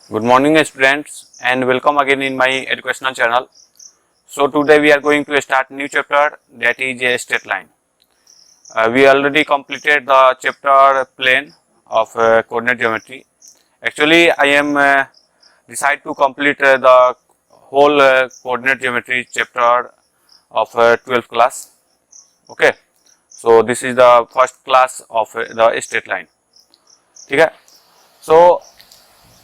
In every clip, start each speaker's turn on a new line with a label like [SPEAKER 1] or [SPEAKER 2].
[SPEAKER 1] Good morning students and welcome again in my educational channel. So today we are going to start new chapter, that is a straight line. We already completed the chapter plane of coordinate geometry. Actually I am decide to complete the whole coordinate geometry chapter of 12th class. Okay, so this is the first class of the straight line. ठीक है, so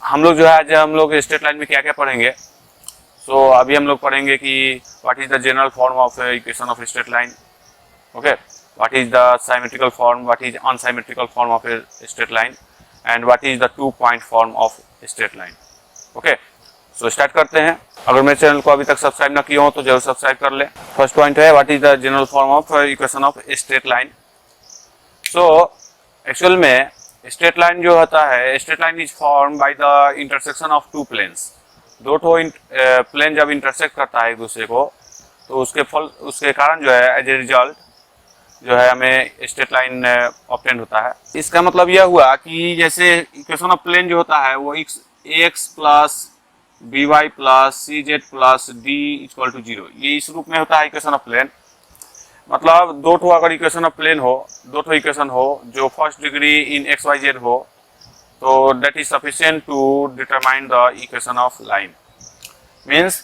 [SPEAKER 1] हम लोग जो है आज हम लोग straight line में क्या क्या पढ़ेंगे. सो अभी हम लोग पढ़ेंगे कि what is the general form of equation of straight line. Okay, what is the symmetrical form, what is unsymmetrical form of straight line and what is the 2 point form of straight line. Okay, so start करते हैं. अगर मेरे channel को अभी तक subscribe ना किया हो तो जरूर सब्सक्राइब कर ले. फर्स्ट पॉइंट है what is the general form of equation of straight line. So actual में स्ट्रेट लाइन जो होता है, straight line is form by the intersection of two planes. दो प्लेन जब इंटरसेक्ट करता है एक दूसरे को तो उसके कारण जो है एज ए रिजल्ट जो है हमें स्ट्रेट लाइन ऑब्टेन होता है. इसका मतलब यह हुआ कि जैसे इक्वेशन ऑफ प्लेन जो होता है वो x plus b y plus c z plus d equal to 0, ये इस रूप में होता है इक्वेशन ऑफ प्लेन. मतलब दो ठो अगर इक्वेशन ऑफ प्लेन हो, दो ठो इक्वेशन हो जो first degree in x y z हो, तो that is sufficient to determine the equation of line. Means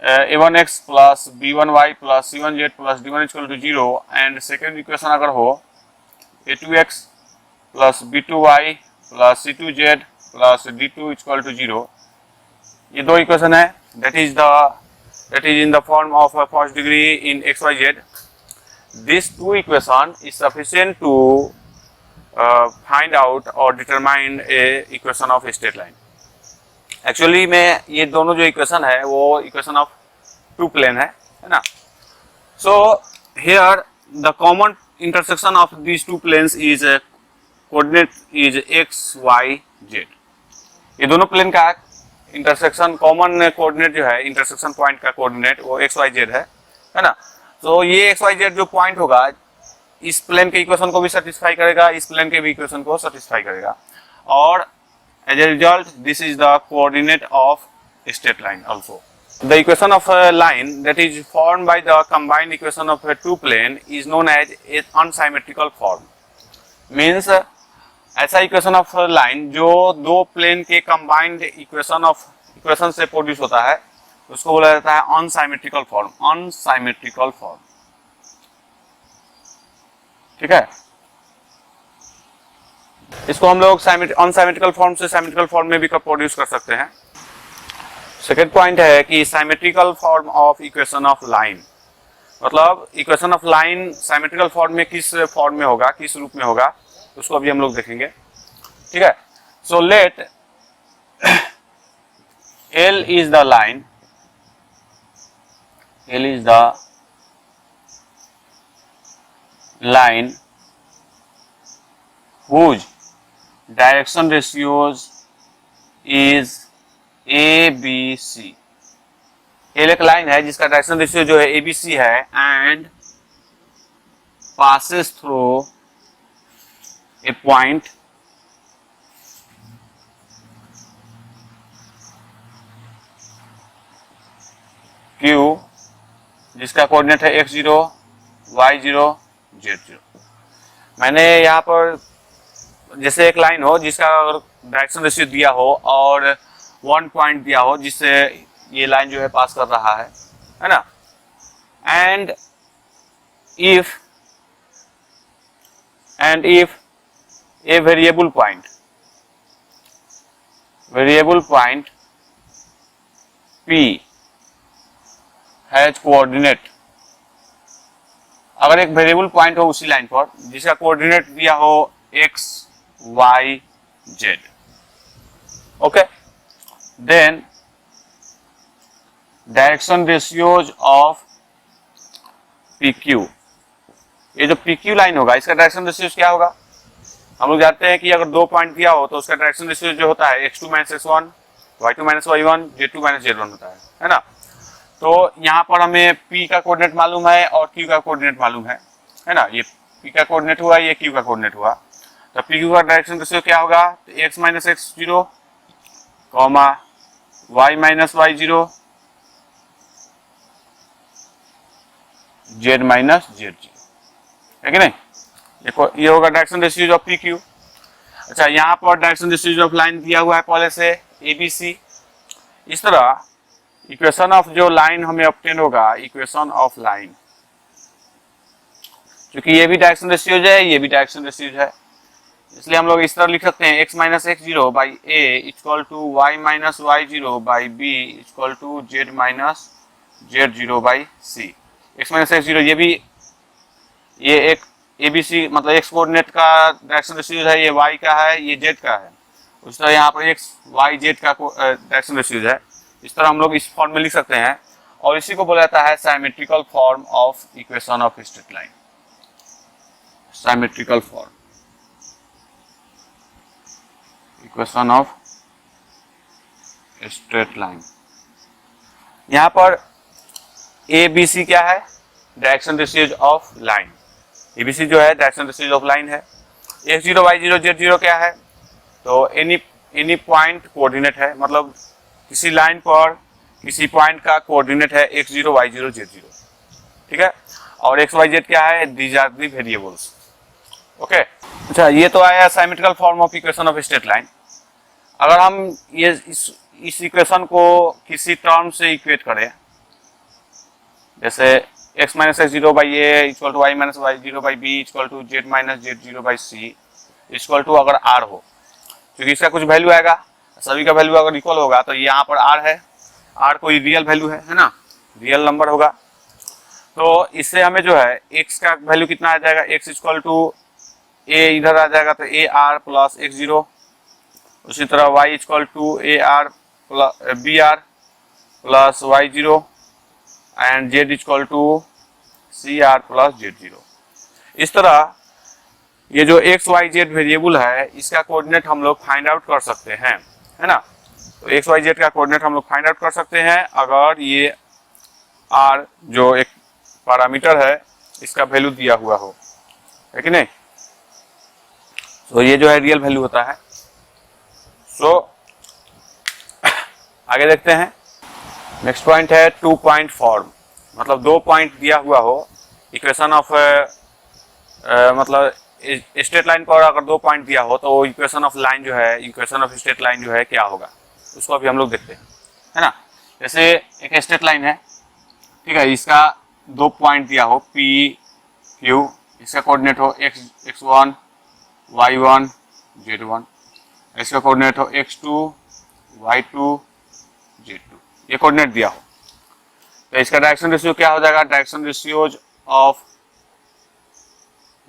[SPEAKER 1] a1x plus b1y plus c1z plus d1 equal to 0 and second equation अगर हो a2x plus b2y plus c2z plus d2 equal to 0, ये दो equation है. That is in the form of first degree in x y z. These two equation is sufficient to find out or determine a equation of a straight line. Actually में ये दोनों जो equation है वो equation of two plane है ना. So here the common intersection of these two planes is coordinate is x y z. ये दोनों प्लेन का इंटरसेक्शन कॉमन कोऑर्डिनेट जो है, इंटरसेक्शन पॉइंट का कोऑर्डिनेट वो एक्स वाई जेड है ना. तो ये एक्स वाई जेड जो पॉइंट होगा इस प्लेन के इक्वेशन को भी सेटिस्फाई करेगा, इस प्लेन के भी इक्वेशन को सेटिस्फाई करेगा, और as a result this is the coordinate of straight line also. The equation of line that is formed by the combined equation of two plane is known as a unsymmetrical form. Means ऐसा equation of line जो दो plane के combined equation से produce होता है उसको बोला जाता है अनसिमेट्रिकल फॉर्म. अनसिमेट्रिकल फॉर्म, ठीक है. इसको हम लोग अनसिमेट्रिकल फॉर्म से सिमेट्रिकल फॉर्म में भी प्रोड्यूस कर सकते हैं. सेकेंड पॉइंट है कि symmetrical form of equation of line, मतलब equation of line symmetrical form में किस फॉर्म में होगा, किस रूप में होगा, उसको अभी हम लोग देखेंगे. ठीक है. So let L is the line, L is the line whose direction ratios is ABC. L एक लाइन है जिसका डायरेक्शन रेशियो जो है ABC है and passes through a point Q जिसका कोऑर्डिनेट है x0, y0, z0. मैंने यहाँ पर जैसे एक लाइन हो जिसका डायरेक्शन रेशियो दिया हो और 1 पॉइंट दिया हो जिससे ये लाइन जो है पास कर रहा है ना. And if a variable point P has coordinate, अगर एक वेरिएबल पॉइंट हो उसी लाइन पर जिसका कोऑर्डिनेट दिया हो x y z, okay, then direction ratios of PQ. ये जो PQ लाइन होगा इसका डायरेक्शन रेशियोज क्या होगा, हम लोग जानते हैं कि अगर दो पॉइंट दिया हो तो उसका डायरेक्शन रेशियो जो होता है x2 - x1, y2 - y1, z2 - z1 होता है ना. तो यहाँ पर हमें P का कोऑर्डिनेट मालूम है और Q का कोऑर्डिनेट मालूम है ना. ये P का कोऑर्डिनेट हुआ, ये Q का कोऑर्डिनेट हुआ. तो PQ का डायरेक्शन रेशियो क्या होगा, तो x - x0 comma y minus y zero z minus z zero, है कि नहीं। ये होगा direction ratio of P Q. अच्छा, यहाँ पर डायरेक्शन रेशियो ऑफ लाइन दिया हुआ है पहले से ए बी सी। इस तरह इक्वेशन ऑफ जो लाइन हमें ऑब्टेन होगा, इक्वेशन ऑफ लाइन, क्योंकि ये भी डायरेक्शन रेशियोज है, ये भी डायरेक्शन रेशियोज है, इसलिए हम लोग इस तरह लिख सकते हैं x minus x zero by a equal to y minus y zero by b equal to z minus z zero by c. x minus x zero ये एक ए बी सी मतलब x कोऑर्डिनेट का direction ratios है, ये y का है, ये z का है। उस तरह यहाँ पर x y z का डायरेक्शन रेशियोज है। इस तरह हम लोग इस फॉर्म में लिख सकते हैं, और इसी को बोला जाता है symmetrical form of equation of straight line. Symmetrical form equation of straight line. यहां पर ए बी सी क्या है, direction ratios of line. A b c जो है डायरेक्शन रेशियोज ऑफ लाइन है। X zero y zero z zero क्या है, तो एनी पॉइंट कोऑर्डिनेट है, मतलब किसी लाइन पर किसी पॉइंट का कोऑर्डिनेट है x zero y zero z zero, ठीक है। और एक्स वाई जेड क्या है, these are the variables, okay. अच्छा, ये तो आया symmetrical form of equation of straight line. अगर हम ये इस इक्वेशन को किसी टर्म से इक्वेट करें, जैसे x minus x zero by a equal to y minus y zero by b equal to z minus z zero by c equal to अगर r हो, क्योंकि इसका कुछ वैल्यू आएगा, सभी का वैल्यू अगर इक्वल होगा तो यहाँ पर r है, r कोई रियल वैल्यू है ना, रियल नंबर होगा। तो इससे हमें जो है x का वैल्यू कितना आ जाएगा, x इक्वल टू a इधर आ जाएगा तो a r plus x zero. उसी तरह y equal to a r plus b r plus y zero and z equal to c r plus z zero. इस तरह ये जो x y z वेरिएबल है, इसका कोऑर्डिनेट हम लोग फाइंड आउट कर सकते हैं, है ना। तो x y z का कोऑर्डिनेट हम लोग फाइंड आउट कर सकते हैं अगर ये r जो एक पैरामीटर है इसका वैल्यू दिया हुआ हो, है कि नहीं। तो ये जो है रियल वैल्यू होता है। सो आगे देखते हैं, नेक्स्ट पॉइंट है 2 पॉइंट फॉर्म, मतलब 2 पॉइंट दिया हुआ हो इक्वेशन ऑफ मतलब स्ट्रेट लाइन पर अगर 2 पॉइंट दिया हो तो इक्वेशन ऑफ लाइन जो है, इक्वेशन ऑफ स्ट्रेट लाइन जो है क्या होगा, उसको अभी हम लोग देखते हैं, है ना। जैसे एक स्ट्रेट लाइन है, ठीक है, इसका 2 पॉइंट दिया हो पी क्यू, इसका कोऑर्डिनेट हो x1 y1 z1, इसका कोऑर्डिनेट हो x2 y2 z2, ये कोऑर्डिनेट दिया हो। तो इसका डायरेक्शन रेशियो क्या हो जाएगा, direction ratios of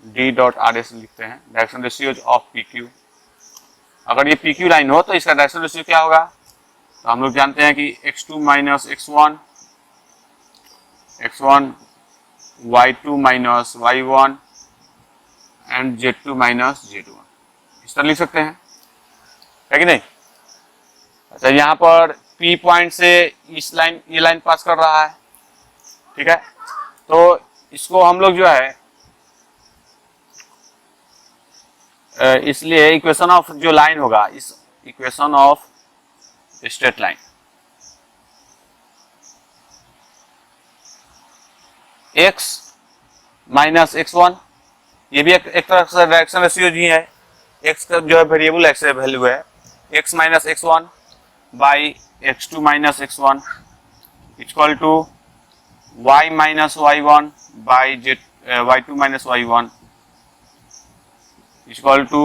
[SPEAKER 1] d dot R S लिखते हैं, direction ratios of P Q. अगर ये पी क्यू लाइन हो तो इसका डायरेक्शन रेशियो क्या होगा, तो हम लोग जानते हैं कि x2 minus x1 y2 minus y1 and z2 minus z1, इस तरह लिख सकते हैं, है कि नहीं। अच्छा, यहाँ पर P पॉइंट से ये लाइन पास कर रहा है, ठीक है। तो इसको हम लोग जो है इसलिए इक्वेशन ऑफ जो लाइन होगा, इस equation of straight line x minus x1, ये भी एक तरह से डायरेक्शन रेशियो ही है। x का जो है वेरिएबल x है, वैल्यू है x minus x1 by x2 minus x1 equal to y minus y1 by y2 minus y1 equal to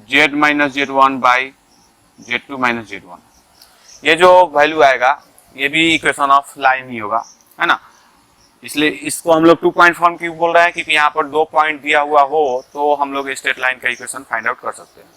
[SPEAKER 1] z minus z1 by z2 minus z1। ये जो value आएगा ये भी इक्वेशन ऑफ लाइन ही होगा, है ना। इसलिए इसको हम लोग 2 पॉइंट फॉर्म क्यों बोल रहे हैं, क्योंकि यहाँ पर 2 पॉइंट दिया हुआ हो तो हम लोग स्ट्रेट लाइन का इक्वेशन फाइंड आउट कर सकते हैं।